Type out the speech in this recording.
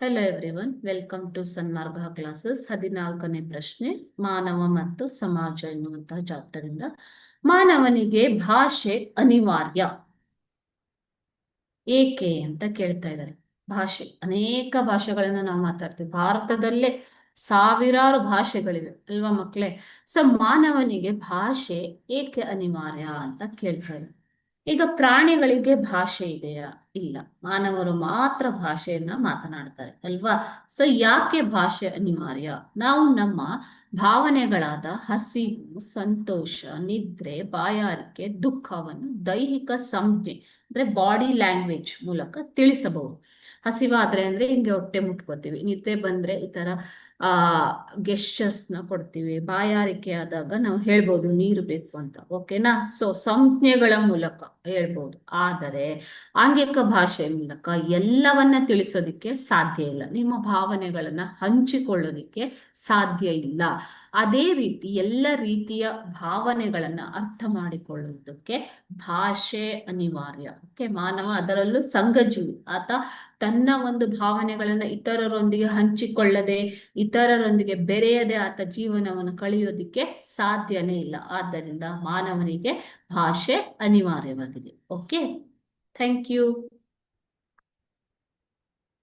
Hello everyone, welcome to Sanmarga classes. 14ನೇ ಪ್ರಶ್ನೆ, ಮಾನವ ಮತ್ತು ಸಮಾಜ ಎನ್ನುವಂತಹ ಚಾಪ್ಟರ್ ಇಂದ ಮಾನವನಿಗೆ ಭಾಷೆ ಅನಿವಾರ್ಯ ಏಕೆ ಅಂತ ಕೇಳ್ತಾ ಇದ್ದಾರೆ. ಭಾಷೆ, ಅನೇಕ ಭಾಷೆಗಳನ್ನ ನಾವು ಮಾತಾಡ್ತೀವಿ. ಭಾರತದಲ್ಲೇ ಸಾವಿರಾರು ಭಾಷೆಗಳಿವೆ ಅಲ್ವಾ ಮಕ್ಕಳೇ? ಸೊ ಮಾನವನಿಗೆ ಭಾಷೆ ಏಕೆ ಅನಿವಾರ್ಯ ಅಂತ ಕೇಳ್ತಾ ಇದ್ದಾರೆ. ಈಗ ಪ್ರಾಣಿಗಳಿಗೆ ಭಾಷೆ ಇದೆಯಾ? ಇಲ್ಲ, ಮಾನವರು ಮಾತ್ರ ಭಾಷೆಯನ್ನ ಮಾತನಾಡ್ತಾರೆ ಅಲ್ವಾ? ಸೊ ಯಾಕೆ ಭಾಷೆ ಅನಿವಾರ್ಯ? ನಾವು ನಮ್ಮ ಭಾವನೆಗಳಾದ ಹಸಿವು, ಸಂತೋಷ, ನಿದ್ರೆ, ಬಾಯಾರಿಕೆ, ದುಃಖವನ್ನು ದೈಹಿಕ ಸಂಜ್ಞೆ ಅಂದ್ರೆ ಬಾಡಿ ಲ್ಯಾಂಗ್ವೇಜ್ ಮೂಲಕ ತಿಳಿಸಬಹುದು. ಹಸಿವಾದ್ರೆ ಅಂದ್ರೆ ಹಿಂಗೆ ಹೊಟ್ಟೆ ಮುಟ್ಕೋತೀವಿ, ನಿದ್ದೆ ಬಂದ್ರೆ ಈ ತರ ಗೆಸ್ಚರ್ಸ್ ನ ಕೊಡ್ತೀವಿ, ಬಾಯಾರಿಕೆ ಆದಾಗ ನಾವು ಹೇಳ್ಬೋದು ನೀರು ಬೇಕು ಅಂತ, ಓಕೆನಾ? ಸೊ ಸಂಜ್ಞೆಗಳ ಮೂಲಕ ಹೇಳ್ಬೋದು. ಆದರೆ ಆಂಗಿಕ ಭಾಷೆಯ ಮೂಲಕ ಎಲ್ಲವನ್ನ ತಿಳಿಸೋದಿಕ್ಕೆ ಸಾಧ್ಯ ಇಲ್ಲ. ನಿಮ್ಮ ಭಾವನೆಗಳನ್ನ ಹಂಚಿಕೊಳ್ಳೋದಿಕ್ಕೆ ಸಾಧ್ಯ ಇಲ್ಲ. ಅದೇ ರೀತಿ ಎಲ್ಲ ರೀತಿಯ ಭಾವನೆಗಳನ್ನ ಅರ್ಥ ಮಾಡಿಕೊಳ್ಳುವುದಕ್ಕೆ ಭಾಷೆ ಅನಿವಾರ್ಯ. ಓಕೆ, ಮಾನವ ಅದರಲ್ಲೂ ಸಂಘಜೀವಿ. ಆತ ತನ್ನ ಒಂದು ಭಾವನೆಗಳನ್ನ ಇತರರೊಂದಿಗೆ ಹಂಚಿಕೊಳ್ಳದೆ, ಇತರರೊಂದಿಗೆ ಬೆರೆಯದೆ ಆತ ಜೀವನವನ್ನು ಕಳೆಯೋದಿಕ್ಕೆ ಸಾಧ್ಯನೇ ಇಲ್ಲ. ಆದ್ದರಿಂದ ಮಾನವನಿಗೆ ಭಾಷೆ ಅನಿವಾರ್ಯವಾಗಿದೆ. Okay, thank you.